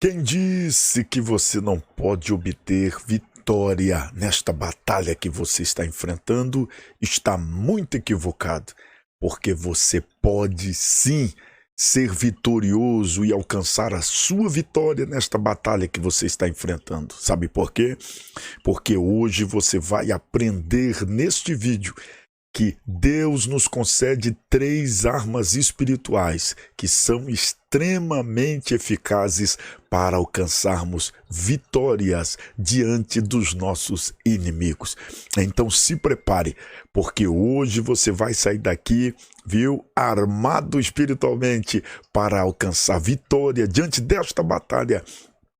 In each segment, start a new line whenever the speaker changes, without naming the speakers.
Quem disse que você não pode obter vitória nesta batalha que você está enfrentando está muito equivocado, porque você pode sim ser vitorioso e alcançar a sua vitória nesta batalha que você está enfrentando. Sabe por quê? Porque hoje você vai aprender neste vídeo que Deus nos concede 3 armas espirituais que são extremamente eficazes para alcançarmos vitórias diante dos nossos inimigos. Então se prepare, porque hoje você vai sair daqui, viu, armado espiritualmente para alcançar vitória diante desta batalha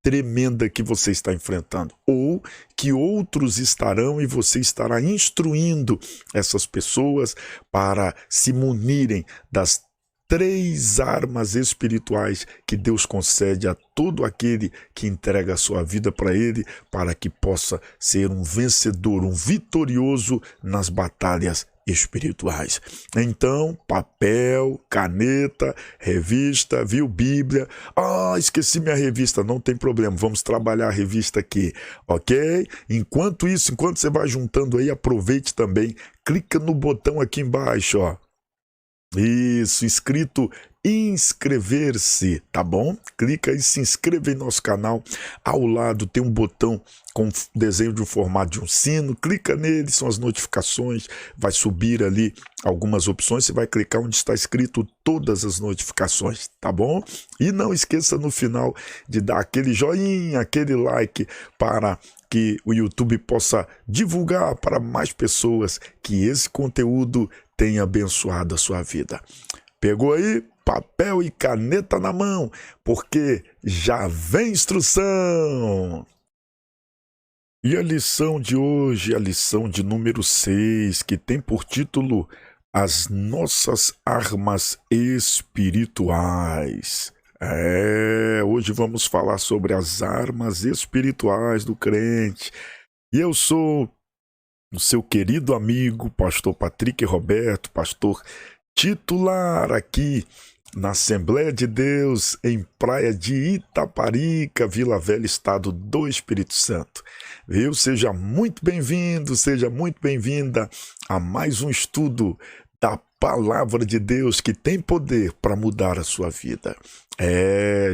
tremenda que você está enfrentando, ou que outros estarão e você estará instruindo essas pessoas para se munirem das 3 armas espirituais que Deus concede a todo aquele que entrega a sua vida para Ele, para que possa ser um vencedor, um vitorioso nas batalhas espirituais. Então, papel, caneta, revista, viu, Bíblia. Esqueci minha revista, não tem problema, vamos trabalhar a revista aqui, ok? Enquanto isso, enquanto você vai juntando aí, aproveite também, clica no botão aqui embaixo, ó. Isso, escrito inscrever-se, tá bom? Clica e se inscreva em nosso canal. Ao lado tem um botão com desenho de um formato de um sino. Clica nele, são as notificações. Vai subir ali algumas opções. Você vai clicar onde está escrito todas as notificações, tá bom? E não esqueça no final de dar aquele joinha, aquele like para que o YouTube possa divulgar para mais pessoas que esse conteúdo tenha abençoado a sua vida. Pegou aí? Papel e caneta na mão, porque já vem instrução! E a lição de hoje, a lição de número 6, que tem por título As Nossas Armas Espirituais. Hoje vamos falar sobre as armas espirituais do crente. E eu sou o seu querido amigo, pastor Patrick Roberto, pastor titular aqui na Assembleia de Deus, em Praia de Itaparica, Vila Velha, estado do Espírito Santo. Viu? Seja muito bem-vindo, seja muito bem-vinda a mais um estudo da Palavra de Deus que tem poder para mudar a sua vida.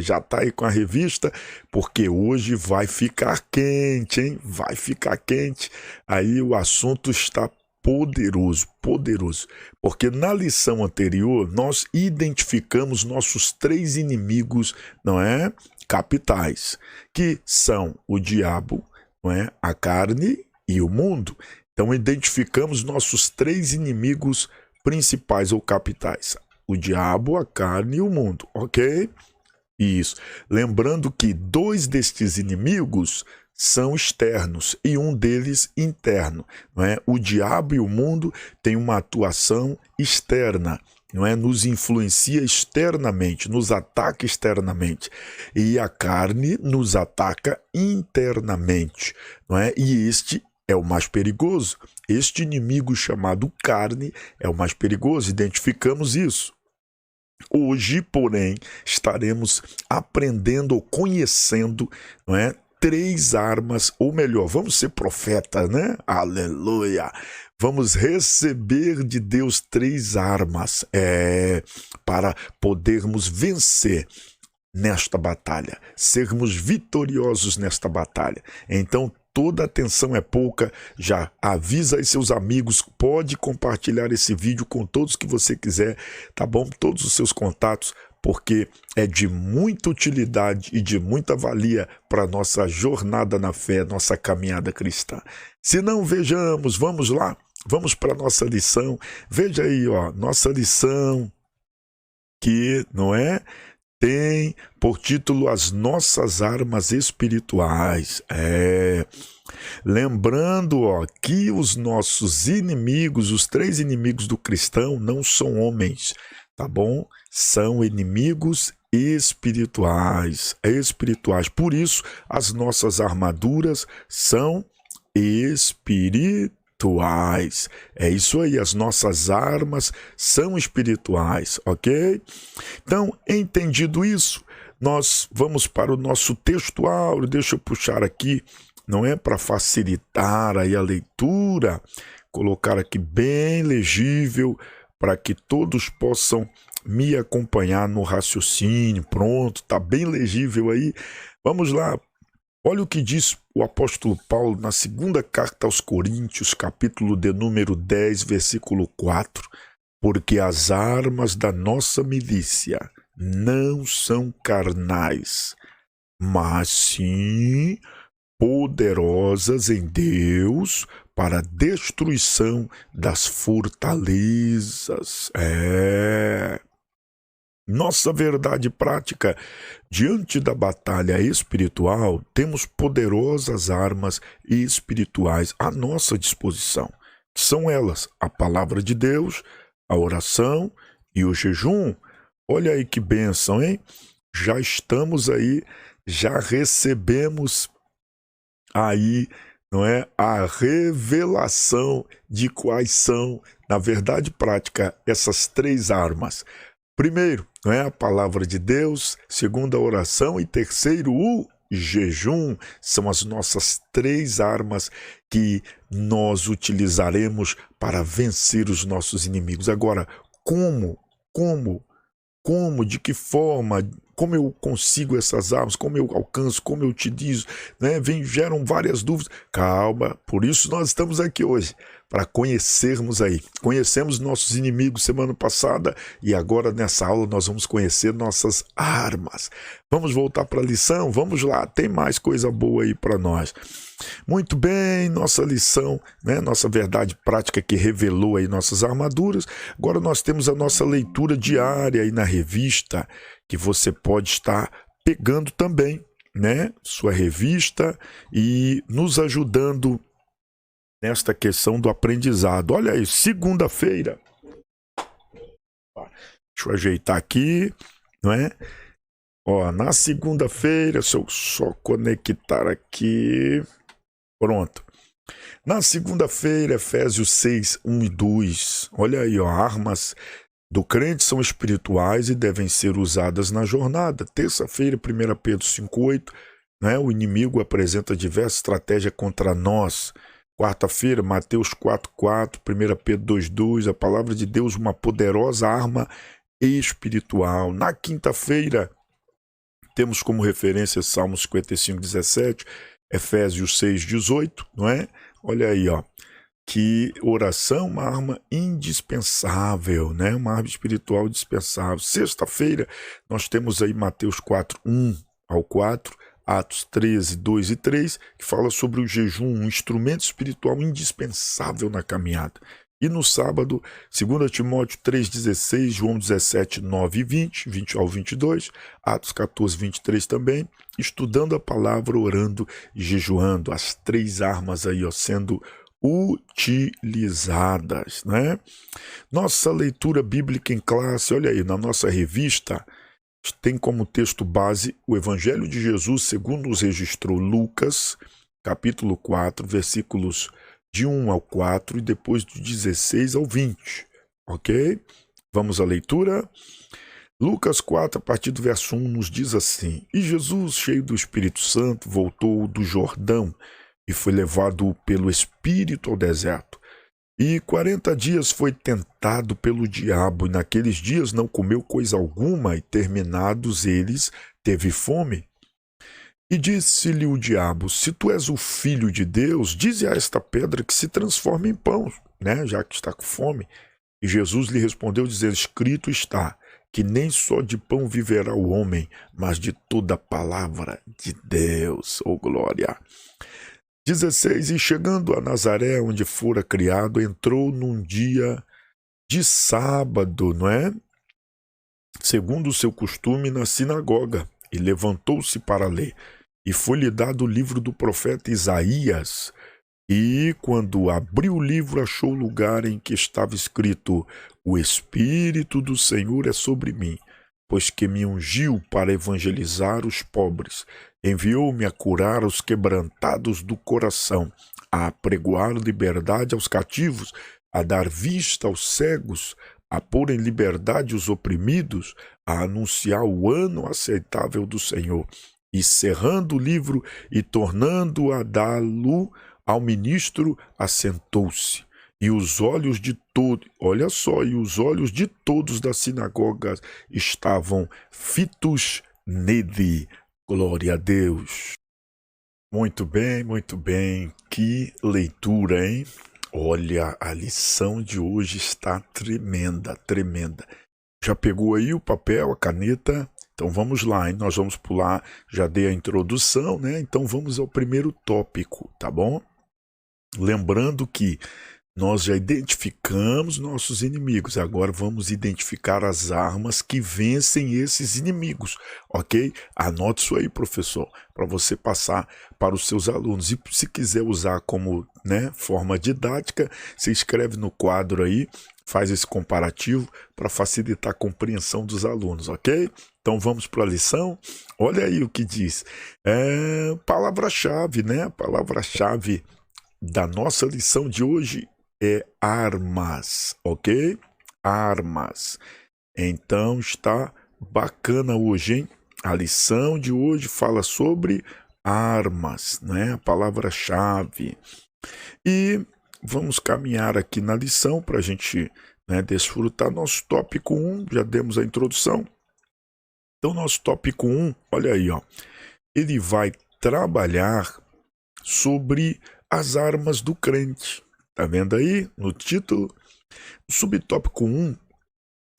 Já tá aí com a revista, porque hoje vai ficar quente, hein? Vai ficar quente. Aí o assunto está poderoso, poderoso. Porque na lição anterior nós identificamos nossos 3 inimigos, não é? Capitais, que são o diabo, não é? A carne e o mundo. Então identificamos nossos 3 inimigos principais ou capitais: o diabo, a carne e o mundo, ok? Isso. Lembrando que 2 destes inimigos são externos e um deles interno, não é? O diabo e o mundo têm uma atuação externa, não é? Nos influencia externamente, nos ataca externamente, e a carne nos ataca internamente, não é? E este é o mais perigoso. Este inimigo chamado carne é o mais perigoso, identificamos isso. Hoje, porém, estaremos aprendendo ou conhecendo, não é, 3 armas, ou melhor, vamos ser profetas, né? Aleluia! Vamos receber de Deus 3 armas para podermos vencer nesta batalha, sermos vitoriosos nesta batalha. Então, toda atenção é pouca, já avisa aí seus amigos, pode compartilhar esse vídeo com todos que você quiser, tá bom? Todos os seus contatos, porque é de muita utilidade e de muita valia para nossa jornada na fé, nossa caminhada cristã. Se não, vejamos, vamos lá, vamos para a nossa lição. Veja aí, ó, nossa lição que, não é? Tem por título As Nossas Armas Espirituais. Lembrando, ó, que os nossos inimigos, os 3 inimigos do cristão, não são homens, tá bom? São inimigos espirituais, espirituais. Por isso, as nossas armaduras são espirituais. É isso aí, as nossas armas são espirituais, ok? Então, entendido isso, nós vamos para o nosso texto áureo. Deixa eu puxar aqui, não é, para facilitar aí a leitura, colocar aqui bem legível, para que todos possam me acompanhar no raciocínio. Pronto, tá bem legível aí. Vamos lá. Olha o que diz o apóstolo Paulo na segunda carta aos Coríntios, capítulo de número 10, versículo 4. Porque as armas da nossa milícia não são carnais, mas sim poderosas em Deus para a destruição das fortalezas. Nossa verdade prática, diante da batalha espiritual, temos poderosas armas espirituais à nossa disposição, que são elas a palavra de Deus, a oração e o jejum. Olha aí que bênção, hein? Já estamos aí, já recebemos aí, não é, a revelação de quais são, na verdade prática, essas três armas. Primeiro, não é, a palavra de Deus. Segundo, a oração. E terceiro, o jejum. São as nossas três armas que nós utilizaremos para vencer os nossos inimigos. Agora, como, de que forma, como eu consigo essas armas, como eu alcanço, como eu utilizo, né? Geram várias dúvidas. Calma, por isso nós estamos aqui hoje, para conhecermos aí. Conhecemos nossos inimigos semana passada e agora nessa aula nós vamos conhecer nossas armas. Vamos voltar para a lição? Vamos lá, tem mais coisa boa aí para nós. Muito bem, nossa lição, né? Nossa verdade prática que revelou aí nossas armaduras. Agora nós temos a nossa leitura diária aí na revista, que você pode estar pegando também, né? Sua revista e nos ajudando nesta questão do aprendizado. Olha aí, segunda-feira. Deixa eu ajeitar aqui, não é? Ó, na segunda-feira, se eu só conectar aqui. Pronto. Na segunda-feira, Efésios 6, 1 e 2. Olha aí, ó, armas do crente são espirituais e devem ser usadas na jornada. Terça-feira, 1 Pedro 5,8, né? O inimigo apresenta diversas estratégias contra nós. Quarta-feira, Mateus 4,4, 1 Pedro 2,2, a palavra de Deus, uma poderosa arma espiritual. Na quinta-feira, temos como referência Salmos 55,17, Efésios 6,18, não é? Olha aí, ó. Que oração é uma arma indispensável, né? Uma arma espiritual indispensável. Sexta-feira, nós temos aí Mateus 4, 1 ao 4, Atos 13, 2 e 3, que fala sobre o jejum, um instrumento espiritual indispensável na caminhada. E no sábado, 2 Timóteo 3,16, João 17, 9 e 20, 20 ao 22, Atos 14, 23 também, estudando a palavra, orando e jejuando. As três armas aí, ó, sendo utilizadas, né? Nossa leitura bíblica em classe, olha aí, na nossa revista, tem como texto base o Evangelho de Jesus, segundo nos registrou Lucas, capítulo 4, versículos de 1 ao 4 e depois de 16 ao 20, ok? Vamos à leitura. Lucas 4, a partir do verso 1, nos diz assim: E Jesus, cheio do Espírito Santo, voltou do Jordão e foi levado pelo Espírito ao deserto. E 40 dias foi tentado pelo diabo, e naqueles dias não comeu coisa alguma, e terminados eles, teve fome. E disse-lhe o diabo: Se tu és o filho de Deus, dize a esta pedra que se transforme em pão, né? Já que está com fome. E Jesus lhe respondeu, dizendo: Escrito está, que nem só de pão viverá o homem, mas de toda palavra de Deus. Oh, glória! 16. E chegando a Nazaré, onde fora criado, entrou num dia de sábado, não é? Segundo o seu costume, na sinagoga, e levantou-se para ler. E foi-lhe dado o livro do profeta Isaías. E quando abriu o livro, achou o lugar em que estava escrito: O Espírito do Senhor é sobre mim, pois que me ungiu para evangelizar os pobres. Enviou-me a curar os quebrantados do coração, a apregoar liberdade aos cativos, a dar vista aos cegos, a pôr em liberdade os oprimidos, a anunciar o ano aceitável do Senhor. E cerrando o livro e tornando a dá-lo ao ministro, assentou-se. E os olhos de todos, olha só, e os olhos de todos da sinagoga estavam fitos nele. Glória a Deus. Muito bem, muito bem. Que leitura, hein? Olha, a lição de hoje está tremenda, tremenda. Já pegou aí o papel, a caneta? Então vamos lá, hein? Nós vamos pular, já dei a introdução, né? Então vamos ao primeiro tópico, tá bom? Lembrando que nós já identificamos nossos inimigos, agora vamos identificar as armas que vencem esses inimigos, ok? Anote isso aí, professor, para você passar para os seus alunos. E se quiser usar como, né, forma didática, você escreve no quadro aí, faz esse comparativo para facilitar a compreensão dos alunos, ok? Então vamos para a lição. Olha aí o que diz. Palavra-chave, né? A palavra-chave da nossa lição de hoje é armas, ok? Armas. Então está bacana hoje, hein? A lição de hoje fala sobre armas, né? A palavra-chave. E vamos caminhar aqui na lição para a gente, né, desfrutar nosso tópico 1. Já demos a introdução. Então, nosso tópico 1, olha aí, ó. Ele vai trabalhar sobre as armas do crente. Tá vendo aí no título? O subtópico 1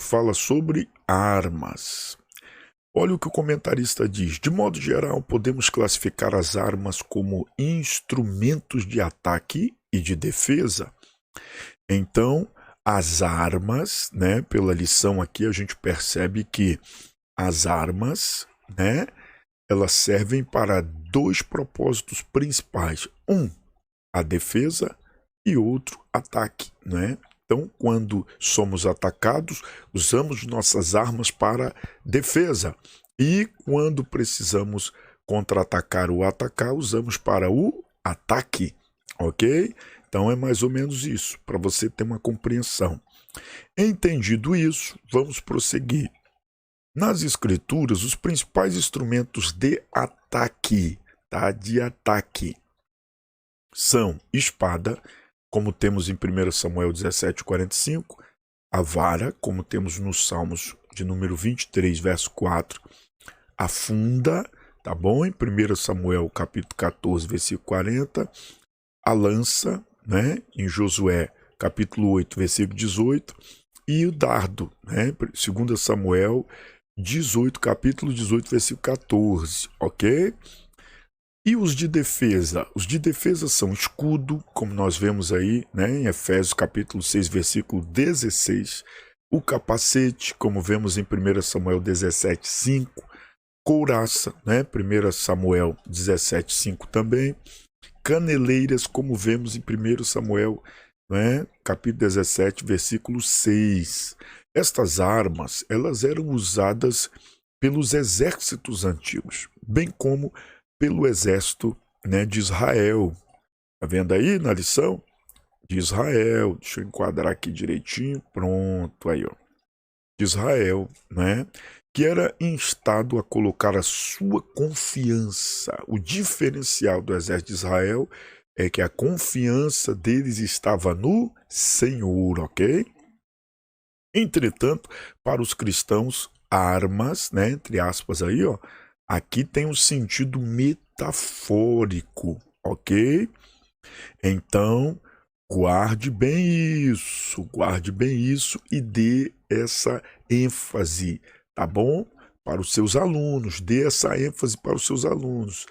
fala sobre armas. Olha o que o comentarista diz. De modo geral, podemos classificar as armas como instrumentos de ataque e de defesa. Então, as armas, né, pela lição aqui a gente percebe que as armas, né, elas servem para dois propósitos principais. Um, a defesa, e outro, ataque, né? Então, quando somos atacados, usamos nossas armas para defesa. E quando precisamos contra-atacar ou atacar, usamos para o ataque, ok? Então, é mais ou menos isso, para você ter uma compreensão. Entendido isso, vamos prosseguir. Nas Escrituras, os principais instrumentos de ataque, tá? De ataque, são espada, como temos em 1 Samuel 17:45, a vara, como temos nos Salmos de número 23, verso 4, a funda, tá bom? Em 1 Samuel capítulo 14, versículo 40, a lança, né? Em Josué capítulo 8, versículo 18, e o dardo, né? 2 Samuel 18, capítulo 18, versículo 14, ok? E os de defesa? Os de defesa são escudo, como nós vemos aí, né, em Efésios capítulo 6, versículo 16. O capacete, como vemos em 1 Samuel 17, 5. Couraça, né, 1 Samuel 17, 5 também. Caneleiras, como vemos em 1 Samuel, né, capítulo 17, versículo 6. Estas armas, elas eram usadas pelos exércitos antigos, bem como pelo exército, né, de Israel. Tá vendo aí na lição? De Israel. Deixa eu enquadrar aqui direitinho. Pronto, aí, ó. De Israel, né? Que era instado a colocar a sua confiança. O diferencial do exército de Israel é que a confiança deles estava no Senhor, ok? Entretanto, para os cristãos, armas, né, entre aspas aí, ó, aqui tem um sentido metafórico, ok? Então, guarde bem isso e dê essa ênfase, tá bom? Para os seus alunos, dê essa ênfase para os seus alunos.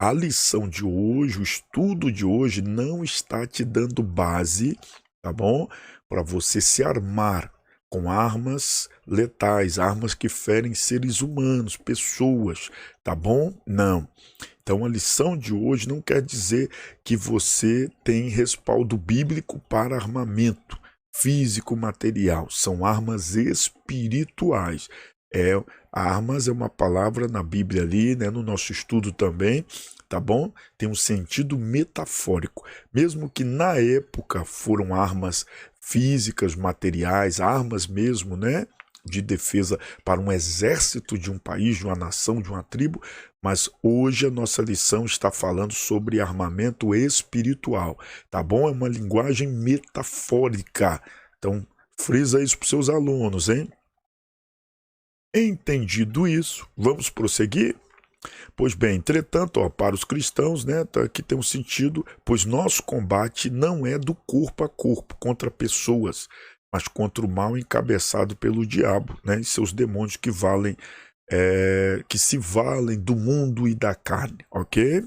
A lição de hoje, o estudo de hoje não está te dando base, tá bom? Para você se armar com armas letais, armas que ferem seres humanos, pessoas, tá bom? Não. Então a lição de hoje não quer dizer que você tem respaldo bíblico para armamento físico, material. São armas espirituais. Armas é uma palavra na Bíblia ali, né, no nosso estudo também, tá bom? Tem um sentido metafórico. Mesmo que na época foram armas físicas, materiais, armas mesmo, né, de defesa para um exército de um país, de uma nação, de uma tribo, mas hoje a nossa lição está falando sobre armamento espiritual, tá bom? É uma linguagem metafórica. Então, frisa isso para os seus alunos, hein? Entendido isso, vamos prosseguir? Pois bem, entretanto, para os cristãos, aqui tem um sentido, pois nosso combate não é do corpo a corpo contra pessoas, mas contra o mal encabeçado pelo diabo, e seus demônios que se valem do mundo e da carne, ok?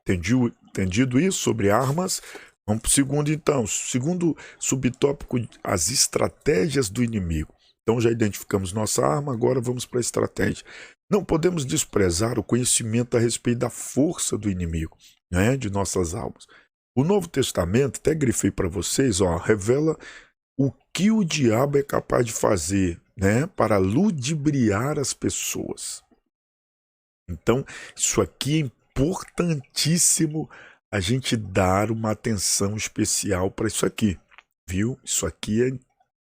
Entendido isso sobre armas? Vamos para o segundo então. Segundo subtópico, as estratégias do inimigo. Então já identificamos nossa arma, agora vamos para a estratégia. Não podemos desprezar o conhecimento a respeito da força do inimigo, de nossas almas. O Novo Testamento, até grifei para vocês, revela o que o diabo é capaz de fazer, para ludibriar as pessoas. Então, isso aqui é importantíssimo a gente dar uma atenção especial para isso aqui, viu? Isso aqui é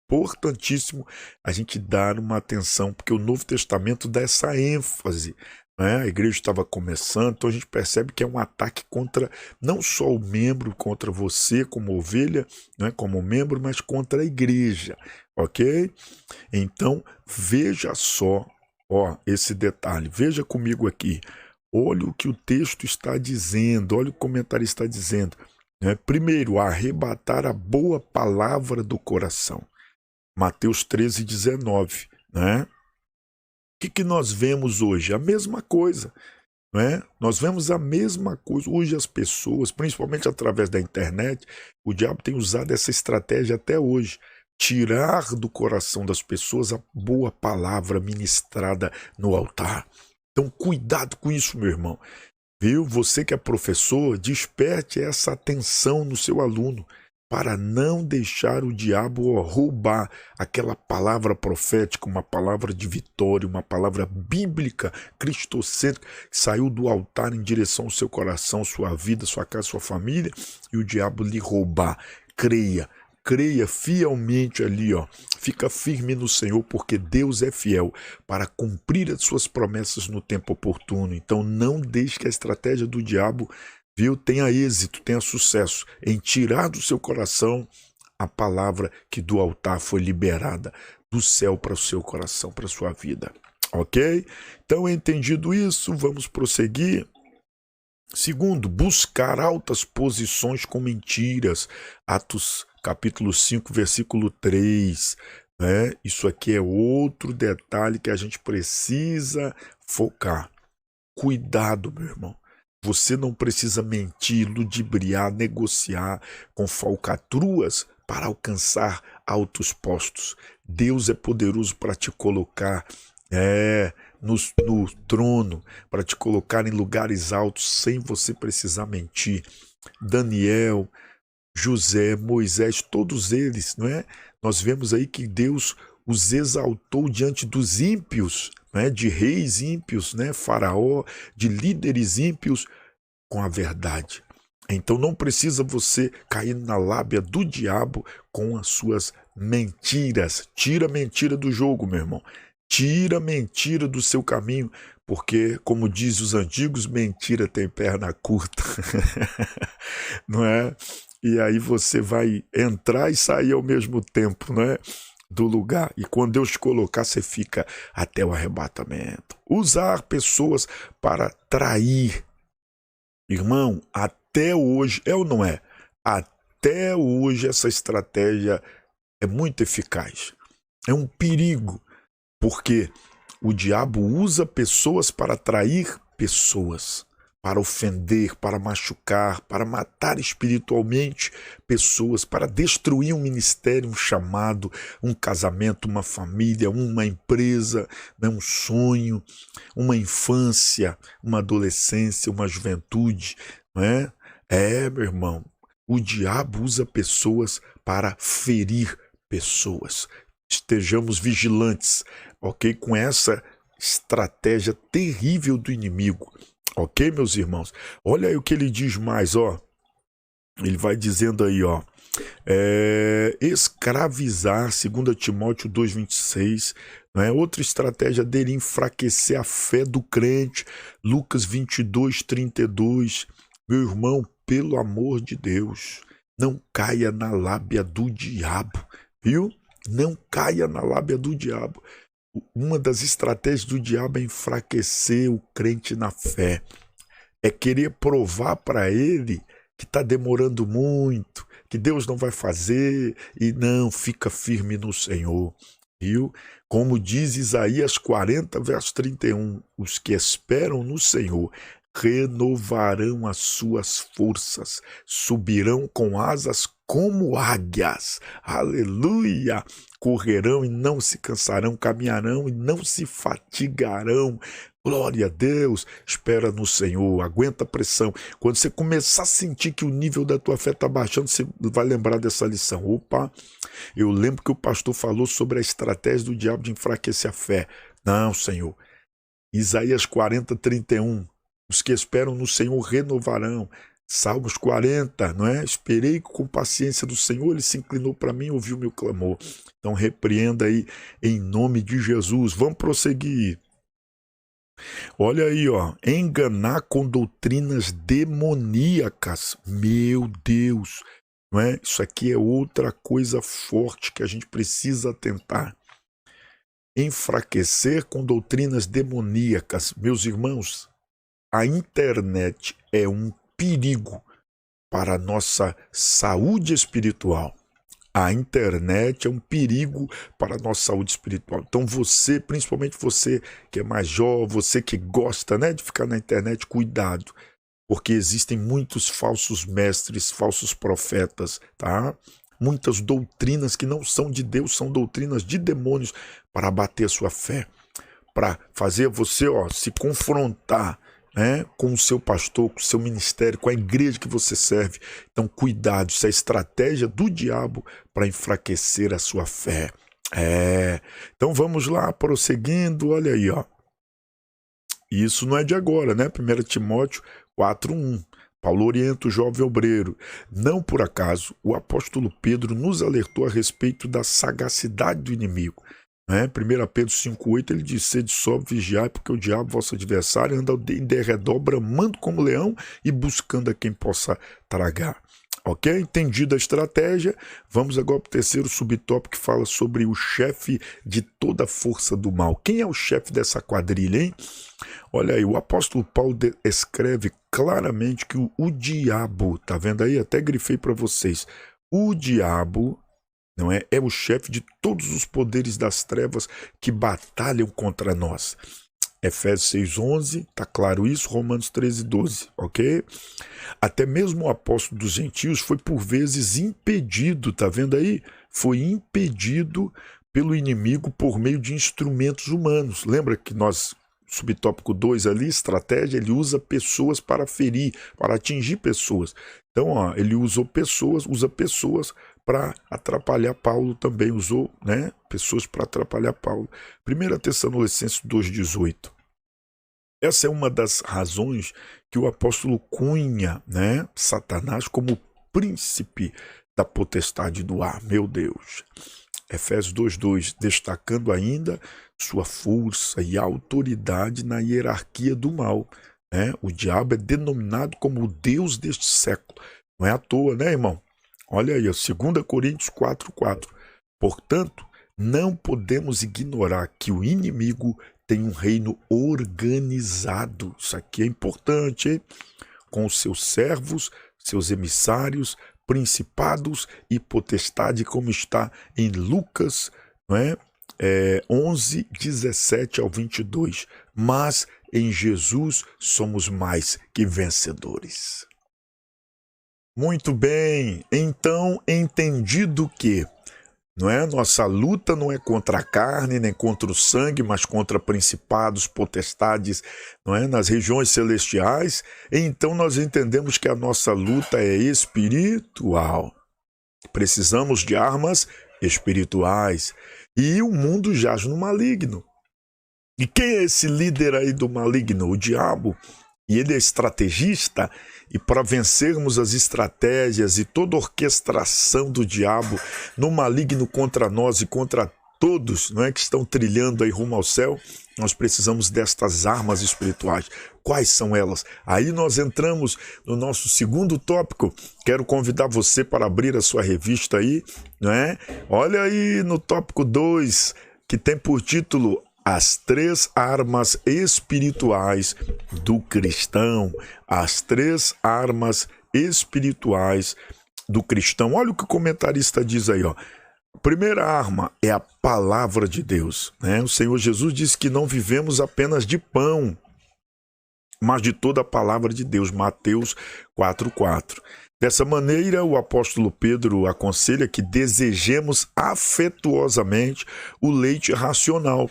importantíssimo a gente dar uma atenção, porque o Novo Testamento dá essa ênfase. A igreja estava começando, então a gente percebe que é um ataque contra não só o membro, contra você como ovelha, como membro, mas contra a igreja, ok? Então, veja só, esse detalhe, veja comigo aqui, olha o que o texto está dizendo, olha o comentário está dizendo. Primeiro, arrebatar a boa palavra do coração. Mateus 13:19, O que nós vemos hoje? A mesma coisa, Nós vemos a mesma coisa. Hoje as pessoas, principalmente através da internet, o diabo tem usado essa estratégia até hoje. Tirar do coração das pessoas a boa palavra ministrada no altar. Então, cuidado com isso, meu irmão. Viu? Você que é professor, desperte essa atenção no seu aluno, para não deixar o diabo roubar aquela palavra profética, uma palavra de vitória, uma palavra bíblica, cristocêntrica, que saiu do altar em direção ao seu coração, sua vida, sua casa, sua família, e o diabo lhe roubar. Creia fielmente ali, fica firme no Senhor, porque Deus é fiel para cumprir as suas promessas no tempo oportuno. Então não deixe que a estratégia do diabo, tenha êxito, tenha sucesso em tirar do seu coração a palavra que do altar foi liberada do céu para o seu coração, para a sua vida, ok? Então, entendido isso, vamos prosseguir. Segundo, buscar altas posições com mentiras. Atos capítulo 5, versículo 3. Isso aqui é outro detalhe que a gente precisa focar. Cuidado, meu irmão. Você não precisa mentir, ludibriar, negociar com falcatruas para alcançar altos postos. Deus é poderoso para te colocar no trono, para te colocar em lugares altos sem você precisar mentir. Daniel, José, Moisés, todos eles, Nós vemos aí que Deus os exaltou diante dos ímpios, de reis ímpios, Faraó, de líderes ímpios, com a verdade. Então não precisa você cair na lábia do diabo com as suas mentiras. Tira a mentira do jogo, meu irmão. Tira a mentira do seu caminho, porque, como diz os antigos, mentira tem perna curta. Não é? E aí você vai entrar e sair ao mesmo tempo, do lugar. E quando Deus te colocar, você fica até o arrebatamento. Usar pessoas para trair. Irmão, até hoje, é ou não é? Até hoje essa estratégia é muito eficaz. É um perigo, porque o diabo usa pessoas para atrair pessoas, para ofender, para machucar, para matar espiritualmente pessoas, para destruir um ministério, um chamado, um casamento, uma família, uma empresa, um sonho, uma infância, uma adolescência, uma juventude, meu irmão, o diabo usa pessoas para ferir pessoas. Estejamos vigilantes, ok? Com essa estratégia terrível do inimigo. Ok, meus irmãos? Olha aí o que ele diz mais, Ele vai dizendo aí, escravizar, 2 Timóteo 2,26, Não é? Outra estratégia dele é enfraquecer a fé do crente. Lucas 22:32. Meu irmão, pelo amor de Deus, não caia na lábia do diabo, viu? Não caia na lábia do diabo. Uma das estratégias do diabo é enfraquecer o crente na fé. É querer provar para ele que está demorando muito, que Deus não vai fazer, e não, fica firme no Senhor. Viu? Como diz Isaías 40, verso 31, os que esperam no Senhor renovarão as suas forças, subirão com asas como águias, aleluia, correrão e não se cansarão, caminharão e não se fatigarão. Glória a Deus, espera no Senhor, aguenta a pressão. Quando você começar a sentir que o nível da tua fé está baixando, você vai lembrar dessa lição. Opa, eu lembro que o pastor falou sobre a estratégia do diabo de enfraquecer a fé. Não, Senhor. Isaías 40:31, os que esperam no Senhor renovarão. Salmos 40, não é? Esperei com paciência do Senhor, ele se inclinou para mim e ouviu meu clamor. Então repreenda aí em nome de Jesus. Vamos prosseguir. Olha aí, ó, enganar com doutrinas demoníacas. Meu Deus, não é? Isso aqui é outra coisa forte que a gente precisa atentar. Enfraquecer com doutrinas demoníacas. Meus irmãos, a internet é um perigo para a nossa saúde espiritual. A internet é um perigo para a nossa saúde espiritual. Então você, principalmente você que é mais jovem, você que gosta, né, de ficar na internet, cuidado. Porque existem muitos falsos mestres, falsos profetas, tá? Muitas doutrinas que não são de Deus, são doutrinas de demônios para abater a sua fé. Para fazer você, ó, se confrontar, né, com o seu pastor, com o seu ministério, com a igreja que você serve. Então, cuidado, isso é estratégia do diabo para enfraquecer a sua fé. Então vamos lá, prosseguindo, olha aí, ó. Isso não é de agora, né? 1 Timóteo 4:1. Paulo orienta o jovem obreiro. Não por acaso, o apóstolo Pedro nos alertou a respeito da sagacidade do inimigo. 1 Pedro 5:8, ele diz: sede sóbrio, vigiai, porque o diabo, vosso adversário, anda em derredor, bramando como leão e buscando a quem possa tragar. Ok? Entendida a estratégia, vamos agora para o terceiro subtópico que fala sobre o chefe de toda a força do mal. Quem é o chefe dessa quadrilha, hein? Olha aí, o apóstolo Paulo escreve claramente que o diabo, tá vendo aí? Até grifei para vocês. O diabo, não é? É o chefe de todos os poderes das trevas que batalham contra nós. Efésios 6:11, tá claro isso? Romanos 13:12, ok? Até mesmo o apóstolo dos gentios foi por vezes impedido, tá vendo aí? Foi impedido pelo inimigo por meio de instrumentos humanos. Lembra que nós, subtópico 2 ali, estratégia, ele usa pessoas para ferir, para atingir pessoas. Então, ó, ele usa pessoas para atrapalhar Paulo também, usou, né, pessoas para atrapalhar Paulo. 1 Tessalonicenses 2:18. Essa é uma das razões que o apóstolo cunha, né, Satanás como príncipe da potestade do ar, meu Deus. Efésios 2:2, destacando ainda sua força e autoridade na hierarquia do mal. Né? O diabo é denominado como o Deus deste século. Não é à toa, né, irmão? Olha aí, 2 Coríntios 4:4. Portanto, não podemos ignorar que o inimigo tem um reino organizado. Isso aqui é importante, hein? Com os seus servos, seus emissários, principados e potestade, como está em Lucas, não é? 11:17-22. Mas em Jesus somos mais que vencedores. Muito bem, então entendido que não é? Nossa luta não é contra a carne, nem contra o sangue, mas contra principados, potestades, não é? Nas regiões celestiais. Então nós entendemos que a nossa luta é espiritual. Precisamos de armas espirituais. E o mundo jaz no maligno. E quem é esse líder aí do maligno? O diabo. E ele é estrategista, e para vencermos as estratégias e toda a orquestração do diabo no maligno contra nós e contra todos, não é, que estão trilhando aí rumo ao céu, nós precisamos destas armas espirituais. Quais são elas? Aí nós entramos no nosso segundo tópico. Quero convidar você para abrir a sua revista aí, não é? Olha aí no tópico 2, que tem por título As 3 armas espirituais do cristão. As 3 armas espirituais do cristão. Olha o que o comentarista diz aí, ó. A primeira arma é a palavra de Deus, né? O Senhor Jesus disse que não vivemos apenas de pão, mas de toda a palavra de Deus. Mateus 4:4. Dessa maneira, o apóstolo Pedro aconselha que desejemos afetuosamente o leite racional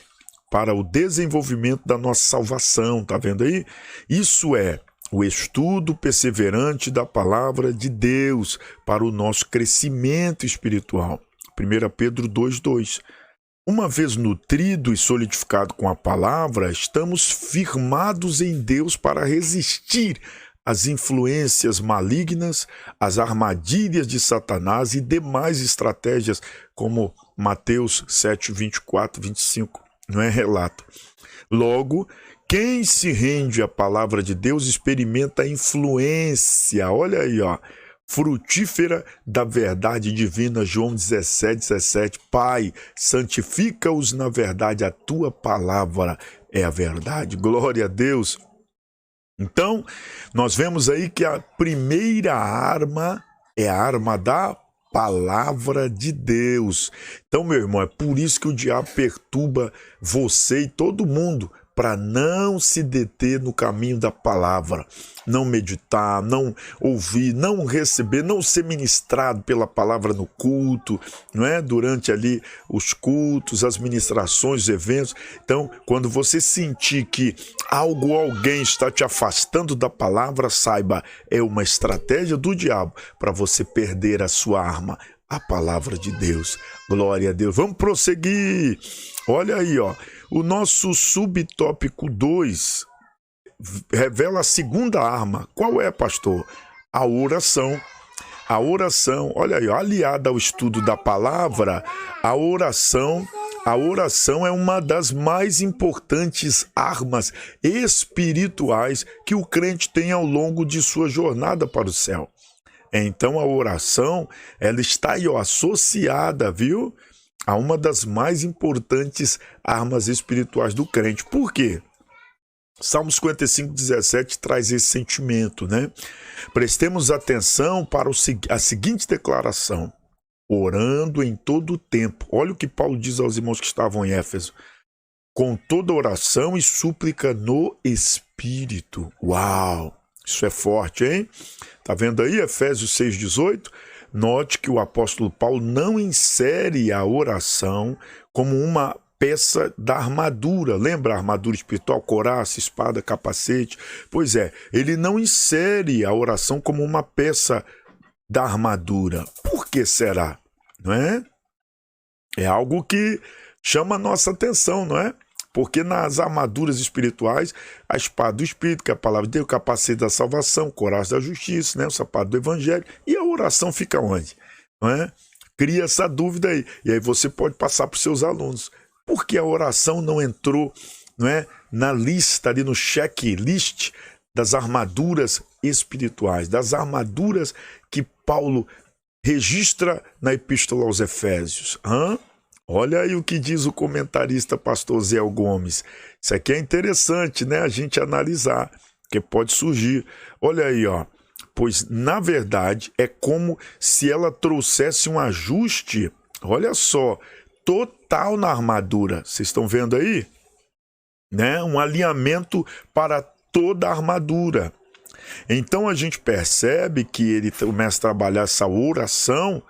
para o desenvolvimento da nossa salvação. Tá vendo aí? Isso é o estudo perseverante da palavra de Deus para o nosso crescimento espiritual. 1 Pedro 2:2. Uma vez nutrido e solidificado com a palavra, estamos firmados em Deus para resistir às influências malignas, às armadilhas de Satanás e demais estratégias, como Mateus 7:24-25, não é relato. Logo, quem se rende à palavra de Deus experimenta a influência, olha aí, ó, frutífera da verdade divina. João 17:17. Pai, santifica-os na verdade, a tua palavra é a verdade. Glória a Deus. Então, nós vemos aí que a primeira arma é a arma da palavra de Deus. Então, meu irmão, é por isso que o diabo perturba você e todo mundo, para não se deter no caminho da palavra, não meditar, não ouvir, não receber, não ser ministrado pela palavra no culto, não é? Durante ali os cultos, as ministrações, os eventos. Então, quando você sentir que algo ou alguém está te afastando da palavra, saiba, é uma estratégia do diabo para você perder a sua arma, a palavra de Deus. Glória a Deus. Vamos prosseguir. Olha aí, ó. O nosso subtópico 2 revela a segunda arma. Qual é, pastor? A oração. A oração, olha aí, ó, aliada ao estudo da palavra, a oração é uma das mais importantes armas espirituais que o crente tem ao longo de sua jornada para o céu. Então a oração, ela está aí, ó, associada, viu, a uma das mais importantes armas espirituais do crente. Por quê? Salmo 55:17 traz esse sentimento, né? Prestemos atenção para a seguinte declaração: orando em todo o tempo. Olha o que Paulo diz aos irmãos que estavam em Éfeso: com toda oração e súplica no Espírito. Uau! Isso é forte, hein? Tá vendo aí Efésios 6:18? Note que o apóstolo Paulo não insere a oração como uma peça da armadura. Lembra a armadura espiritual? Couraça, espada, capacete. Pois é, ele não insere a oração como uma peça da armadura. Por que será? Não é? É algo que chama a nossa atenção, não é? Porque nas armaduras espirituais, a espada do Espírito, que é a palavra de Deus, o capacete da salvação, o coração da justiça, né? O sapato do Evangelho, e a oração fica onde? Não é? Cria essa dúvida aí. E aí você pode passar para os seus alunos. Por que a oração não entrou, não é, na lista, ali no checklist das armaduras espirituais, das armaduras que Paulo registra na Epístola aos Efésios? Olha aí o que diz o comentarista pastor Zé Gomes. Isso aqui é interessante, né? A gente analisar, que pode surgir. Olha aí, ó. Pois, na verdade, é como se ela trouxesse um ajuste, olha só, total na armadura. Vocês estão vendo aí? Né? Um alinhamento para toda a armadura. Então, a gente percebe que ele começa a trabalhar essa oração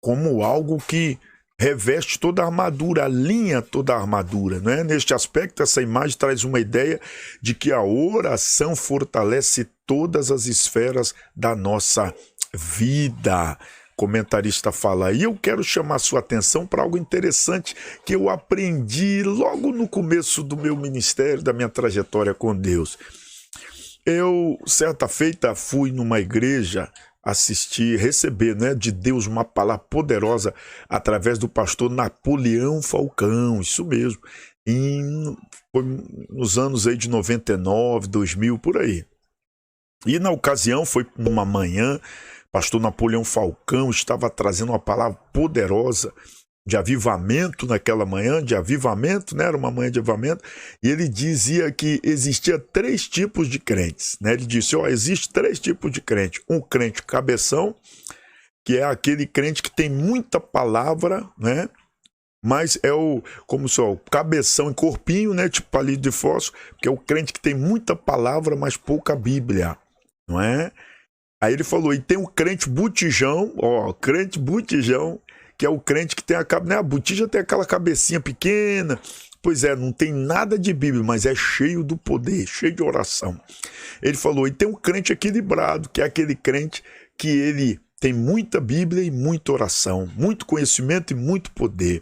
como algo que reveste toda a armadura, alinha toda a armadura, né? Neste aspecto, essa imagem traz uma ideia de que a oração fortalece todas as esferas da nossa vida. O comentarista fala aí. Eu quero chamar sua atenção para algo interessante que eu aprendi logo no começo do meu ministério, da minha trajetória com Deus. Eu, certa feita, fui numa igreja assistir, receber, né, de Deus uma palavra poderosa através do pastor Napoleão Falcão, isso mesmo, foi nos anos aí de 99, 2000, por aí. E na ocasião, foi numa manhã, pastor Napoleão Falcão estava trazendo uma palavra poderosa de avivamento naquela manhã, de avivamento, né? Era uma manhã de avivamento, e ele dizia que existia 3 tipos de crentes, né? Ele disse, existe 3 tipos de crente. Um crente cabeção, que é aquele crente que tem muita palavra, né? Mas é o cabeção e corpinho, né? Tipo palito de fósforo, que é o crente que tem muita palavra, mas pouca Bíblia, não é? Aí ele falou, e tem o crente botijão, crente botijão, que é o crente que tem a botija tem aquela cabecinha pequena, pois é, não tem nada de Bíblia, mas é cheio do poder, cheio de oração. Ele falou, e tem um crente equilibrado, que é aquele crente que ele tem muita Bíblia e muita oração, muito conhecimento e muito poder.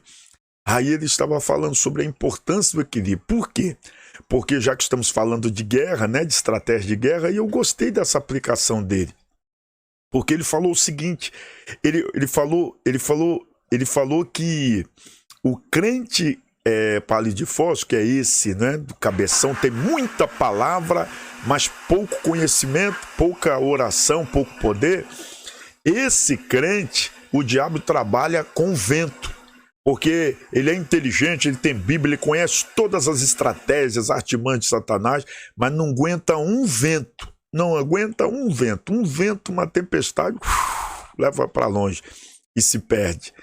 Aí ele estava falando sobre a importância do equilíbrio. Por quê? Porque já que estamos falando de guerra, né, de estratégia de guerra, e eu gostei dessa aplicação dele. Porque ele falou o seguinte, ele falou que o crente palito de fósforo, que é esse, né, do cabeção, tem muita palavra, mas pouco conhecimento, pouca oração, pouco poder. Esse crente, o diabo trabalha com vento, porque ele é inteligente, ele tem Bíblia, ele conhece todas as estratégias, artimanhas de Satanás, mas não aguenta um vento. Não aguenta um vento, uma tempestade, leva para longe e se perde.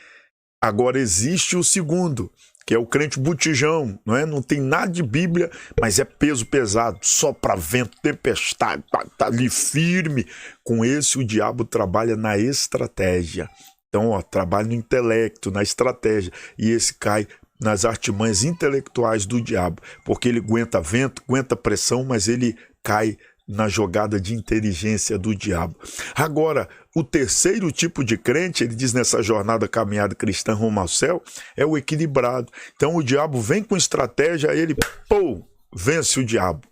Agora existe o segundo, que é o crente botijão, não é? Não tem nada de Bíblia, mas é peso pesado, sopra vento, tempestade, tá ali firme. Com esse o diabo trabalha na estratégia. Então, trabalha no intelecto, na estratégia, e esse cai nas artimanhas intelectuais do diabo, porque ele aguenta vento, aguenta pressão, mas ele cai na jogada de inteligência do diabo. Agora, o terceiro tipo de crente, ele diz nessa jornada caminhada cristã rumo ao céu, é o equilibrado. Então o diabo vem com estratégia, ele vence o diabo,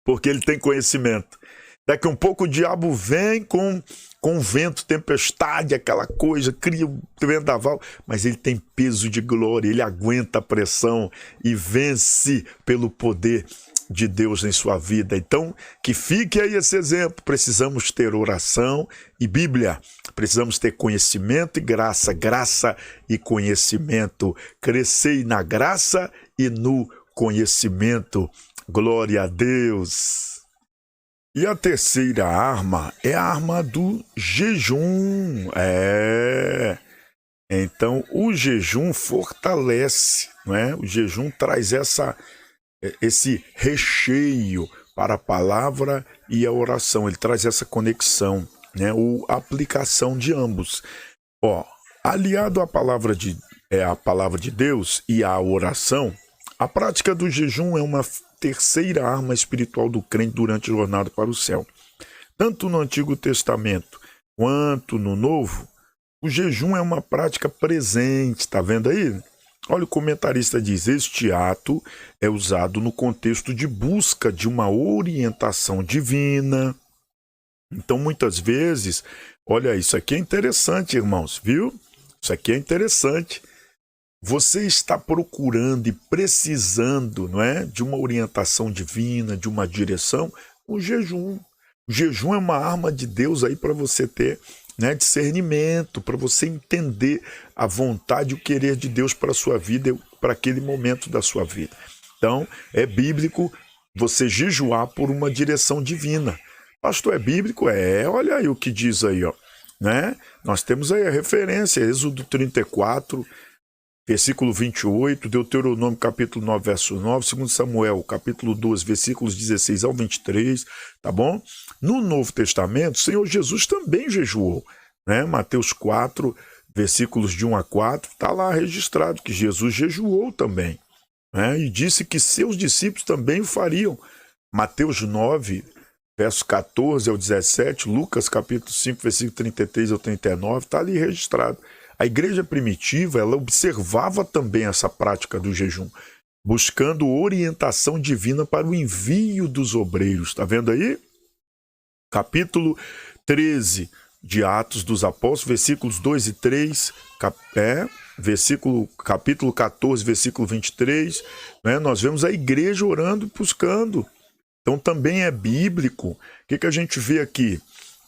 porque ele tem conhecimento. Daqui a um pouco o diabo vem com vento, tempestade, aquela coisa, cria um vendaval, mas ele tem peso de glória, ele aguenta a pressão e vence pelo poder de Deus em sua vida. Então, que fique aí esse exemplo. Precisamos ter oração e Bíblia. Precisamos ter conhecimento e graça. Graça e conhecimento. Crescei na graça e no conhecimento. Glória a Deus. E a terceira arma é a arma do jejum. Então, o jejum fortalece, não é? O jejum traz esse recheio para a palavra e a oração. Ele traz essa conexão, né? Ou aplicação de ambos. Aliado à palavra de Deus e à oração, a prática do jejum é uma terceira arma espiritual do crente durante a jornada para o céu. Tanto no Antigo Testamento quanto no Novo, o jejum é uma prática presente, tá vendo aí? Olha, o comentarista diz, este ato é usado no contexto de busca de uma orientação divina. Então, muitas vezes, olha, isso aqui é interessante, irmãos, viu? Isso aqui é interessante. Você está procurando e precisando, não é, de uma orientação divina, de uma direção, o jejum. O jejum é uma arma de Deus aí para você ter, né, discernimento, para você entender a vontade e o querer de Deus para a sua vida, para aquele momento da sua vida. Então, é bíblico você jejuar por uma direção divina. Pastor, é bíblico? Olha aí o que diz aí, né? Nós temos aí a referência, Êxodo 34, versículo 28, Deuteronômio capítulo 9, verso 9, 2 Samuel capítulo 12, versículos 16 ao 23, tá bom? No Novo Testamento, o Senhor Jesus também jejuou, né? Mateus 4, versículos de 1 a 4, está lá registrado que Jesus jejuou também, né? E disse que seus discípulos também o fariam. Mateus 9, verso 14 ao 17, Lucas capítulo 5, versículo 33 ao 39, está ali registrado. A igreja primitiva, ela observava também essa prática do jejum, buscando orientação divina para o envio dos obreiros. Está vendo aí? Capítulo 13 de Atos dos Apóstolos, versículos 2 e 3, capítulo 14, versículo 23, né? Nós vemos a igreja orando e buscando. Então também é bíblico. O que a gente vê aqui?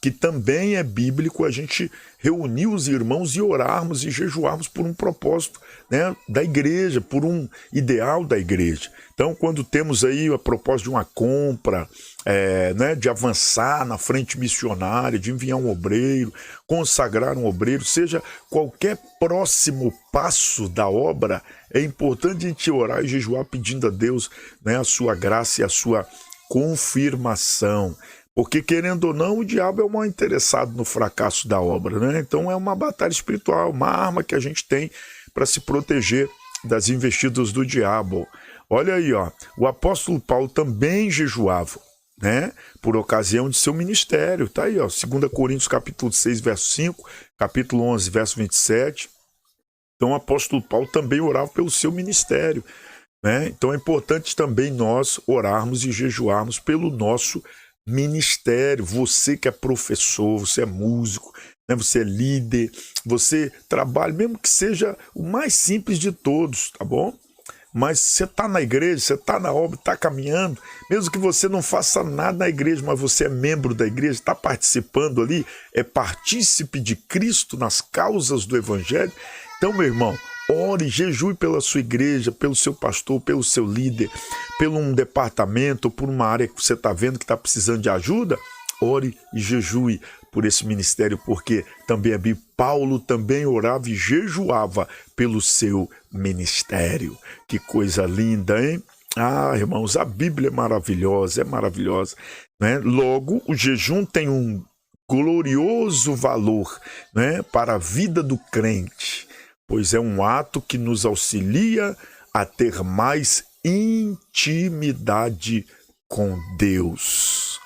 Que também é bíblico a gente reunir os irmãos e orarmos e jejuarmos por um propósito, né, da igreja, por um ideal da igreja. Então, quando temos aí a proposta de uma compra, né, de avançar na frente missionária, de enviar um obreiro, consagrar um obreiro, seja qualquer próximo passo da obra, é importante a gente orar e jejuar pedindo a Deus, né, a sua graça e a sua confirmação. Porque, querendo ou não, o diabo é o maior interessado no fracasso da obra, né? Então é uma batalha espiritual, uma arma que a gente tem para se proteger das investidas do diabo. Olha aí, ó, o apóstolo Paulo também jejuava, né? Por ocasião de seu ministério. Tá aí, ó, 2 Coríntios capítulo 6, verso 5, capítulo 11, verso 27. Então o apóstolo Paulo também orava pelo seu ministério, né? Então é importante também nós orarmos e jejuarmos pelo nosso ministério. Você que é professor, você é músico, né? Você é líder, você trabalha, mesmo que seja o mais simples de todos, tá bom? Mas você está na igreja, você está na obra, está caminhando, mesmo que você não faça nada na igreja, mas você é membro da igreja, está participando ali, é partícipe de Cristo nas causas do Evangelho. Então, meu irmão, ore, jejue pela sua igreja, pelo seu pastor, pelo seu líder, pelo um departamento, por uma área que você está vendo que está precisando de ajuda. Ore e jejue por esse ministério, porque também é bíblico. Paulo também orava e jejuava pelo seu ministério. Que coisa linda, hein? Ah, irmãos, a Bíblia é maravilhosa, né? Logo, o jejum tem um glorioso valor, né, para a vida do crente, pois é um ato que nos auxilia a ter mais intimidade com Deus.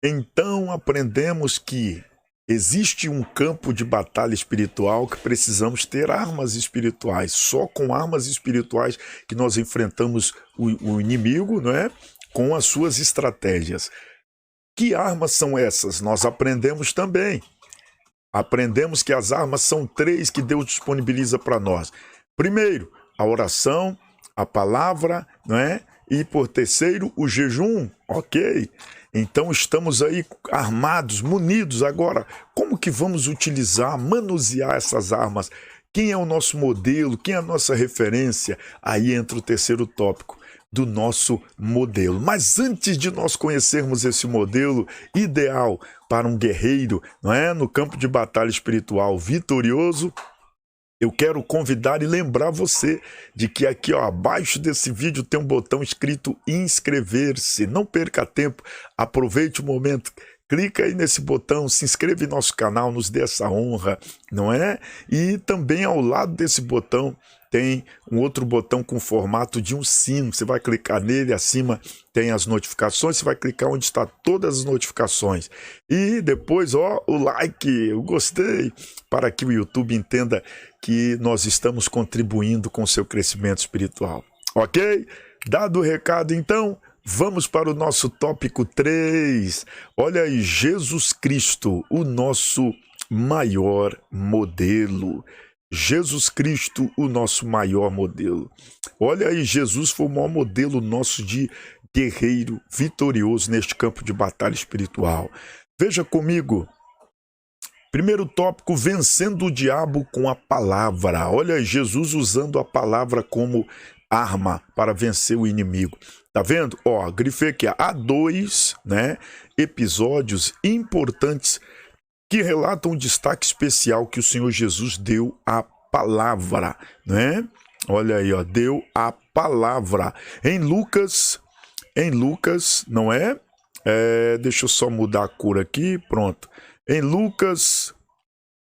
Então aprendemos que existe um campo de batalha espiritual que precisamos ter armas espirituais. Só com armas espirituais que nós enfrentamos o inimigo, não é? Com as suas estratégias. Que armas são essas? Nós aprendemos também. Aprendemos que as armas são 3 que Deus disponibiliza para nós. Primeiro, a oração, a palavra, não é? E por terceiro, o jejum. Ok. Então estamos aí armados, munidos. Agora, como que vamos utilizar, manusear essas armas? Quem é o nosso modelo? Quem é a nossa referência? Aí entra o terceiro tópico do nosso modelo. Mas antes de nós conhecermos esse modelo ideal para um guerreiro, não é, no campo de batalha espiritual vitorioso, eu quero convidar e lembrar você de que aqui, ó, abaixo desse vídeo tem um botão escrito inscrever-se. Não perca tempo, aproveite o momento, clica aí nesse botão, se inscreva em nosso canal, nos dê essa honra, não é? E também ao lado desse botão tem um outro botão com formato de um sino. Você vai clicar nele, acima tem as notificações, você vai clicar onde está todas as notificações. E depois, ó, o like, eu gostei, para que o YouTube entenda que nós estamos contribuindo com o seu crescimento espiritual. Ok? Dado o recado, então, vamos para o nosso tópico 3. Olha aí, Jesus Cristo, o nosso maior modelo. Jesus Cristo, o nosso maior modelo. Olha aí, Jesus foi o maior modelo nosso de guerreiro vitorioso neste campo de batalha espiritual. Veja comigo. Primeiro tópico, vencendo o diabo com a palavra. Olha aí, Jesus usando a palavra como arma para vencer o inimigo. Tá vendo? Ó, grifei aqui, há 2, né, episódios importantes que relatam um destaque especial que o Senhor Jesus deu à palavra, né? Olha aí, ó, deu a palavra. Em Lucas, não é? Deixa eu só mudar a cor aqui, pronto. Em Lucas,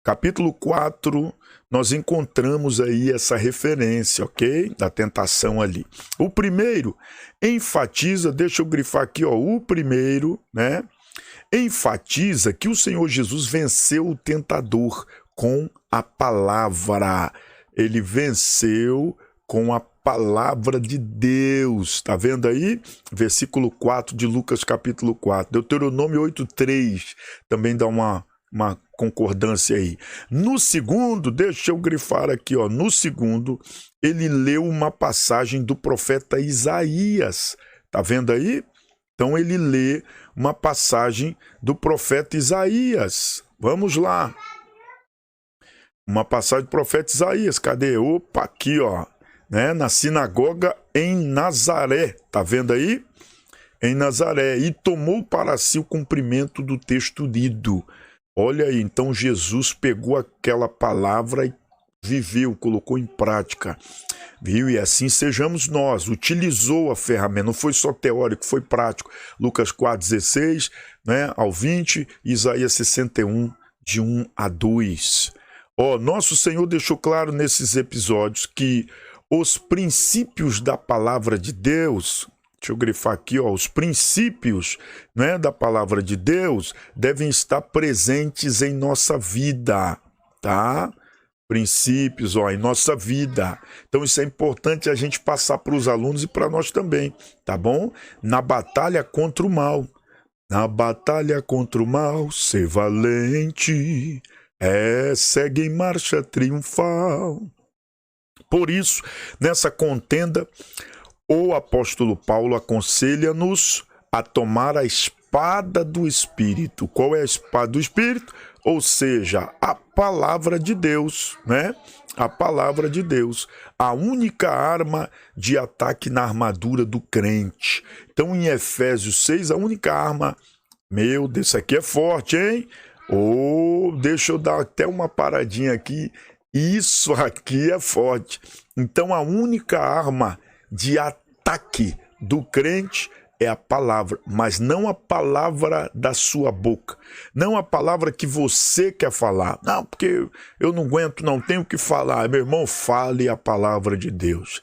capítulo 4, nós encontramos aí essa referência, ok? Da tentação ali. O primeiro enfatiza, deixa eu grifar aqui, ó, o primeiro, né? Enfatiza que o Senhor Jesus venceu o tentador com a palavra. Ele venceu com a palavra de Deus. Tá vendo aí? Versículo 4 de Lucas capítulo 4. Deuteronômio 8:3 também dá uma concordância aí. No segundo, deixa eu grifar aqui, ó. No segundo, ele leu uma passagem do profeta Isaías. Tá vendo aí? Então ele lê uma passagem do profeta Isaías. Vamos lá. Uma passagem do profeta Isaías. Cadê? Opa, aqui, ó. Né? Na sinagoga em Nazaré. Tá vendo aí? Em Nazaré. E tomou para si o cumprimento do texto lido. Olha aí, então Jesus pegou aquela palavra e viveu, colocou em prática. Viu? E assim sejamos nós. Utilizou a ferramenta, não foi só teórico, foi prático. Lucas 4:16, né, ao 20, Isaías 61, de 1 a 2. Nosso Senhor deixou claro nesses episódios que os princípios da palavra de Deus, deixa eu grifar aqui, os princípios, né, da palavra de Deus devem estar presentes em nossa vida, tá? Princípios, em nossa vida. Então isso é importante a gente passar para os alunos e para nós também, tá bom? Na batalha contra o mal. Na batalha contra o mal, ser valente, segue em marcha triunfal. Por isso, nessa contenda, o apóstolo Paulo aconselha-nos a tomar a espada do Espírito. Qual é a espada do Espírito? Ou seja, a palavra de Deus, né? A palavra de Deus, a única arma de ataque na armadura do crente. Então, em Efésios 6, a única arma, meu Deus, isso aqui é forte, hein? Deixa eu dar até uma paradinha aqui. Isso aqui é forte. Então, a única arma de ataque do crente é a palavra, mas não a palavra da sua boca, não a palavra que você quer falar. Não, porque eu não aguento, não tenho o que falar. Meu irmão, fale a palavra de Deus,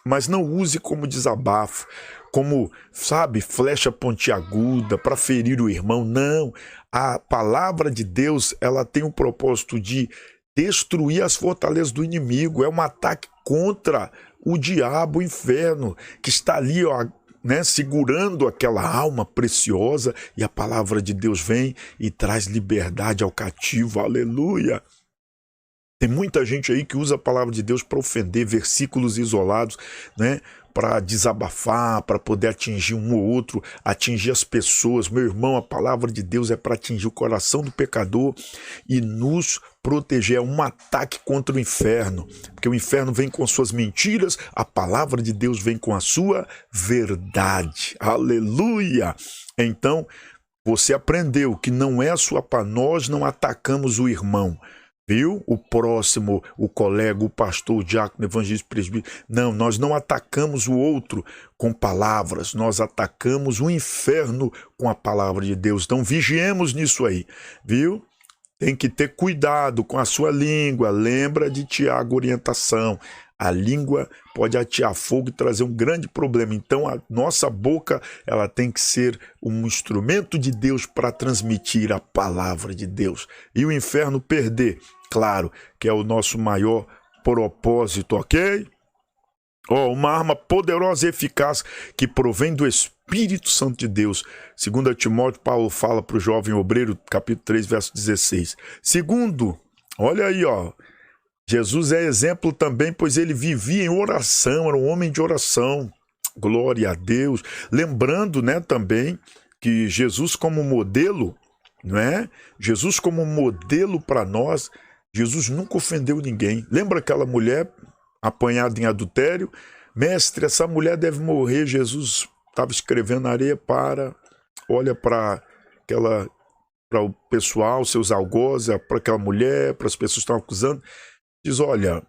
mas não use como desabafo, como, sabe, flecha pontiaguda para ferir o irmão. Não, a palavra de Deus, ela tem o propósito de destruir as fortalezas do inimigo. É um ataque contra o diabo, o inferno, que está ali, né, segurando aquela alma preciosa, e a palavra de Deus vem e traz liberdade ao cativo. Aleluia! Tem muita gente aí que usa a palavra de Deus para ofender, versículos isolados, né, para desabafar, para poder atingir um ou outro, atingir as pessoas. Meu irmão, a palavra de Deus é para atingir o coração do pecador e nos proteger. É um ataque contra o inferno, porque o inferno vem com suas mentiras, a palavra de Deus vem com a sua verdade. Aleluia! Então, você aprendeu que não é a sua paz, nós não atacamos o irmão, viu? O próximo, o colega, o pastor, o diácono, o evangelista, o presbítero. Não, nós não atacamos o outro com palavras, nós atacamos o inferno com a palavra de Deus. Então vigiemos nisso aí, viu? Tem que ter cuidado com a sua língua. Lembra de Tiago, orientação. A língua pode atear fogo e trazer um grande problema. Então a nossa boca, ela tem que ser um instrumento de Deus para transmitir a palavra de Deus. E o inferno perder, claro, que é o nosso maior propósito, ok? Uma arma poderosa e eficaz que provém do Espírito Santo de Deus. 2 Timóteo, Paulo fala para o jovem obreiro, capítulo 3, verso 16. Segundo, olha aí, Jesus é exemplo também, pois ele vivia em oração, era um homem de oração. Glória a Deus. Lembrando, né, também que Jesus como modelo, não é? Jesus como modelo para nós, Jesus nunca ofendeu ninguém. Lembra aquela mulher apanhada em adultério? Mestre, essa mulher deve morrer. Jesus estava escrevendo na areia olha para o pessoal, seus algozes, para aquela mulher, para as pessoas que estão acusando. Diz, olha,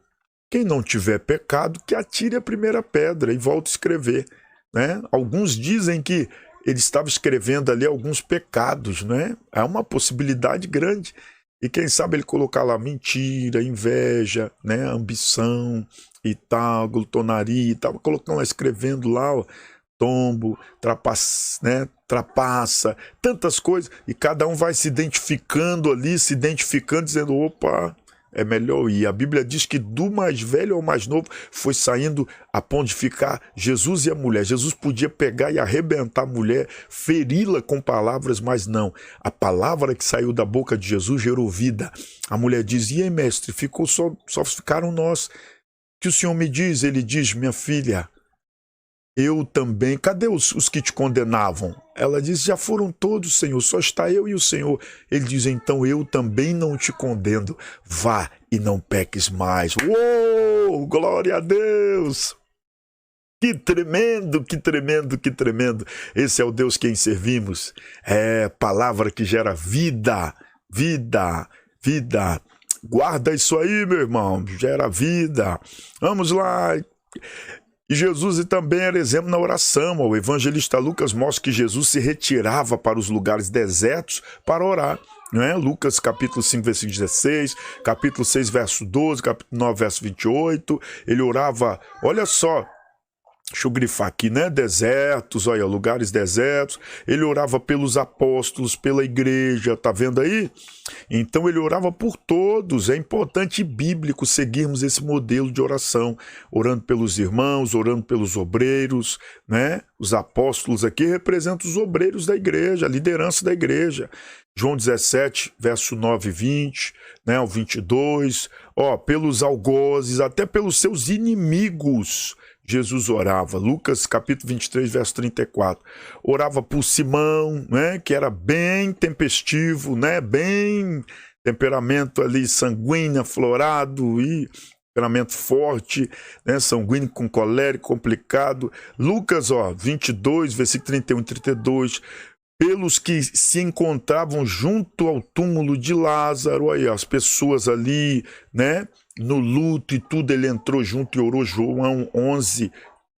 quem não tiver pecado, que atire a primeira pedra, e volta a escrever, né? Alguns dizem que ele estava escrevendo ali alguns pecados, né? Há uma possibilidade grande. E quem sabe ele colocar lá mentira, inveja, né? Ambição e tal, glutonaria, estava colocando lá, escrevendo lá, tombo, trapaça, tantas coisas. E cada um vai se identificando ali, dizendo, opa, é melhor ir. A Bíblia diz que do mais velho ao mais novo foi saindo a ponto de ficar Jesus e a mulher. Jesus podia pegar e arrebentar a mulher, feri-la com palavras, mas não. A palavra que saiu da boca de Jesus gerou vida. A mulher diz, e aí, mestre, só ficaram nós. O que o Senhor me diz? Ele diz, minha filha, eu também, cadê os que te condenavam? Ela diz, já foram todos, Senhor, só está eu e o Senhor. Ele diz, então eu também não te condeno, vá e não peques mais. Uou, glória a Deus! Que tremendo, que tremendo, que tremendo. Esse é o Deus quem servimos. É palavra que gera vida, vida, vida. Guarda isso aí, meu irmão, gera vida. Vamos lá. E Jesus também era exemplo na oração. O evangelista Lucas mostra que Jesus se retirava para os lugares desertos para orar. Não é? Lucas capítulo 5, versículo 16, capítulo 6, verso 12, capítulo 9, verso 28. Ele orava, olha só, deixa eu grifar aqui, né? Desertos, olha, lugares desertos. Ele orava pelos apóstolos, pela igreja, tá vendo aí? Então ele orava por todos. É importante e bíblico seguirmos esse modelo de oração, orando pelos irmãos, orando pelos obreiros, né? Os apóstolos aqui representam os obreiros da igreja, a liderança da igreja. João 17, verso 9 e 20, né, ao 22, pelos algozes, até pelos seus inimigos, Jesus orava. Lucas capítulo 23, verso 34. Orava por Simão, né, que era bem tempestivo, né, bem temperamento ali sanguíneo, aflorado e temperamento forte, né, sanguíneo com colérico, complicado. Lucas 22, versículo 31 e 32. Pelos que se encontravam junto ao túmulo de Lázaro, aí as pessoas ali, né, no luto e tudo, ele entrou junto e orou. João 11,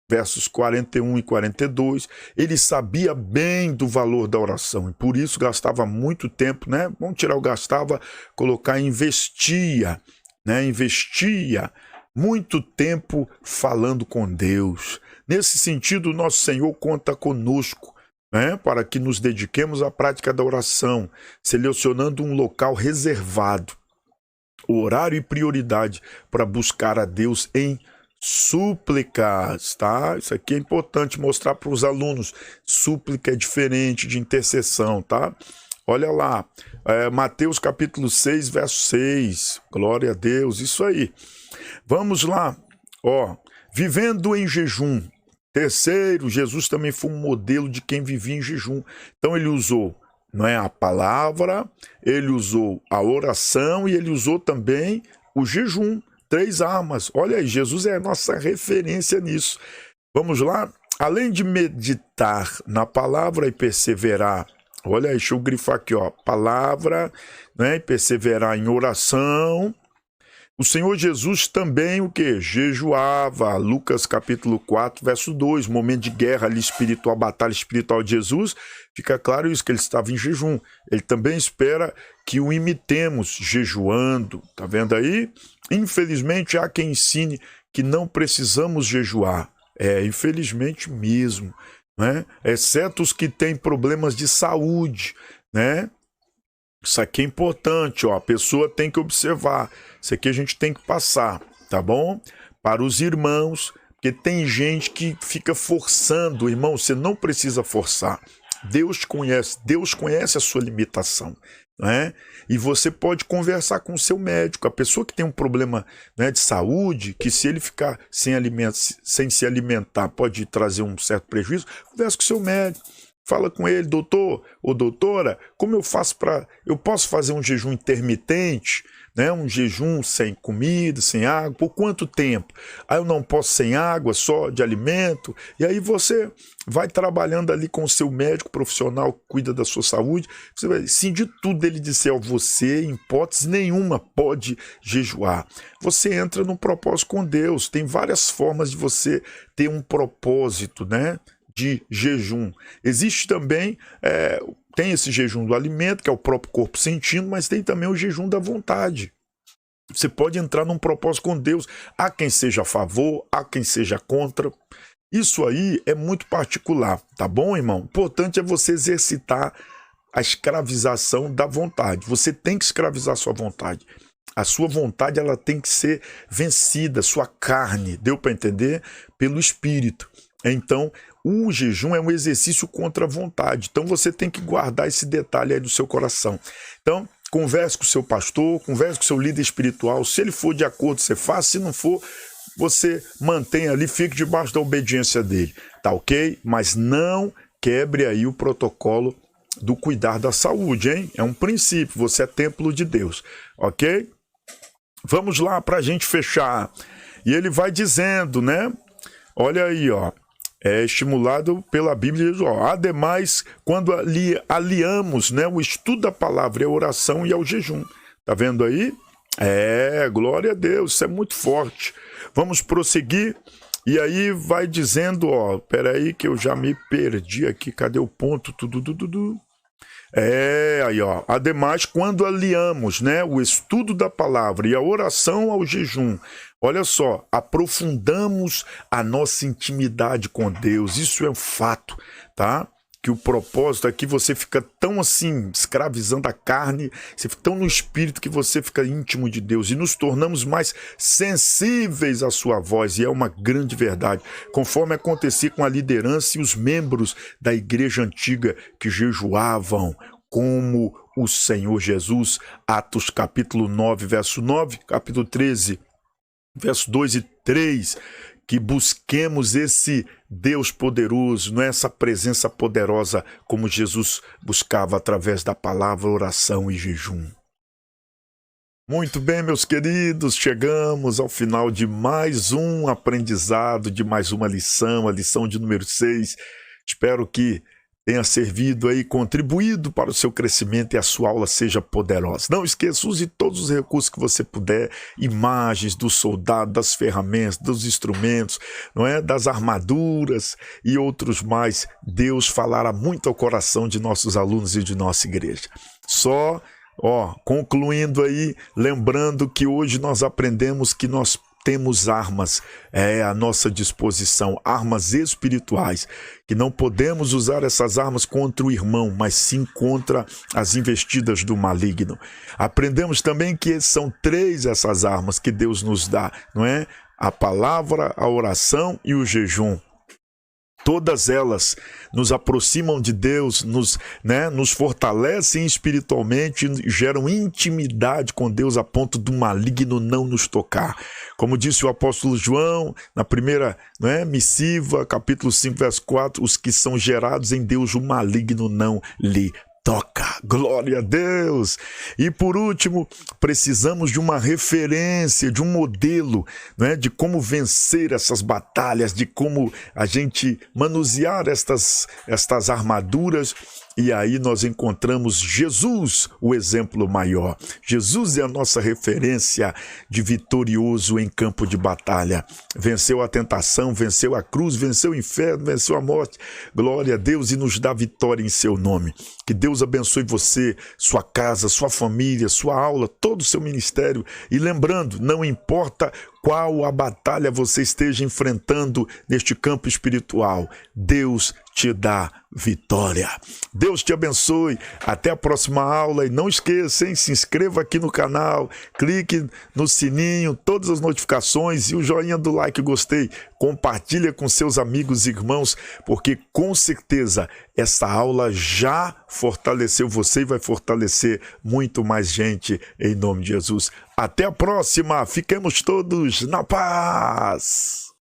versos 41 e 42, ele sabia bem do valor da oração e por isso gastava muito tempo, né, vamos tirar o gastava, colocar investia, né, investia muito tempo falando com Deus. Nesse sentido, o nosso Senhor conta conosco, né, para que nos dediquemos à prática da oração, selecionando um local reservado, horário e prioridade para buscar a Deus em súplicas, tá? Isso aqui é importante mostrar para os alunos. Súplica é diferente de intercessão, tá? Olha lá, Mateus capítulo 6, verso 6, glória a Deus, isso aí. Vamos lá, vivendo em jejum. Terceiro, Jesus também foi um modelo de quem vivia em jejum. Então ele usou, não é, a palavra, ele usou a oração e ele usou também o jejum. 3 armas. Olha aí, Jesus é a nossa referência nisso. Vamos lá? Além de meditar na palavra e perseverar, olha aí, deixa eu grifar aqui, palavra, né, e perseverar em oração. O Senhor Jesus também o quê? Jejuava. Lucas capítulo 4, verso 2, momento de guerra ali espiritual, batalha espiritual de Jesus, fica claro isso, que ele estava em jejum. Ele também espera que o imitemos jejuando, tá vendo aí? Infelizmente há quem ensine que não precisamos jejuar, infelizmente mesmo, né? Exceto os que têm problemas de saúde, né? Isso aqui é importante, a pessoa tem que observar. Isso aqui a gente tem que passar, tá bom? Para os irmãos, porque tem gente que fica forçando. Irmão, você não precisa forçar. Deus te conhece, Deus conhece a sua limitação, né? E você pode conversar com o seu médico. A pessoa que tem um problema, né, de saúde, que se ele ficar sem se alimentar pode trazer um certo prejuízo, conversa com o seu médico. Fala com ele, doutor ou doutora, como eu posso fazer um jejum intermitente, né? Um jejum sem comida, sem água, por quanto tempo? Aí eu não posso sem água, só de alimento. E aí você vai trabalhando ali com o seu médico profissional que cuida da sua saúde. Você vai, se de tudo ele disser a você, em hipótese nenhuma pode jejuar. Você entra num propósito com Deus. Tem várias formas de você ter um propósito, né, de jejum. Existe também, tem esse jejum do alimento, que é o próprio corpo sentindo, mas tem também o jejum da vontade. Você pode entrar num propósito com Deus. Há quem seja a favor, há quem seja contra. Isso aí é muito particular, tá bom, irmão? O importante é você exercitar a escravização da vontade. Você tem que escravizar a sua vontade. A sua vontade ela tem que ser vencida, sua carne, deu para entender? Pelo Espírito. Então, o jejum é um exercício contra a vontade. Então, você tem que guardar esse detalhe aí no seu coração. Então, converse com o seu pastor, converse com o seu líder espiritual. Se ele for de acordo, você faz. Se não for, você mantém ali, fique debaixo da obediência dele. Tá ok? Mas não quebre aí o protocolo do cuidar da saúde, hein? É um princípio. Você é templo de Deus. Ok? Vamos lá para a gente fechar. E ele vai dizendo, né? Olha aí, ó. É estimulado pela Bíblia. Ó, ademais, quando aliamos, né, o estudo da palavra, a oração e ao jejum. Tá vendo aí? Glória a Deus, isso é muito forte. Vamos prosseguir. E aí vai dizendo, ó, peraí que eu já me perdi aqui, cadê o ponto? Aí, ó. Ademais, quando aliamos, né, o estudo da palavra e a oração ao jejum, olha só, aprofundamos a nossa intimidade com Deus. Isso é um fato, tá? Que o propósito aqui, você fica tão assim, escravizando a carne, você fica tão no espírito que você fica íntimo de Deus e nos tornamos mais sensíveis à sua voz, e é uma grande verdade, conforme acontecia com a liderança e os membros da igreja antiga que jejuavam, como o Senhor Jesus, Atos capítulo 9, verso 9, capítulo 13, verso 2 e 3, que busquemos esse Deus poderoso, não é essa presença poderosa como Jesus buscava através da palavra, oração e jejum. Muito bem, meus queridos, chegamos ao final de mais um aprendizado, de mais uma lição, a lição de número 6. Espero que tenha servido aí, contribuído para o seu crescimento e a sua aula seja poderosa. Não esqueça, use todos os recursos que você puder, imagens do soldado, das ferramentas, dos instrumentos, não é? Das armaduras e outros mais. Deus falará muito ao coração de nossos alunos e de nossa igreja. Só, concluindo aí, lembrando que hoje nós aprendemos que nós temos armas à nossa disposição, armas espirituais, que não podemos usar essas armas contra o irmão, mas sim contra as investidas do maligno. Aprendemos também que são 3 essas armas que Deus nos dá, não é? A palavra, a oração e o jejum. Todas elas nos aproximam de Deus, nos fortalecem espiritualmente e geram intimidade com Deus a ponto do maligno não nos tocar. Como disse o apóstolo João, na primeira missiva, capítulo 5, verso 4, os que são gerados em Deus, o maligno não lhe toca. Glória a Deus! E por último, precisamos de uma referência, de um modelo, de como vencer essas batalhas, de como a gente manusear estas armaduras. E aí nós encontramos Jesus, o exemplo maior. Jesus é a nossa referência de vitorioso em campo de batalha. Venceu a tentação, venceu a cruz, venceu o inferno, venceu a morte. Glória a Deus, e nos dá vitória em seu nome. Que Deus abençoe você, sua casa, sua família, sua aula, todo o seu ministério. E lembrando, não importa qual a batalha você esteja enfrentando neste campo espiritual, Deus te dá vitória. Deus te abençoe. Até a próxima aula. E não esqueça, hein? Se inscreva aqui no canal, clique no sininho, todas as notificações e o joinha do like, gostei. Compartilha com seus amigos e irmãos, porque com certeza essa aula já fortaleceu você e vai fortalecer muito mais gente em nome de Jesus. Até a próxima. Fiquemos todos na paz.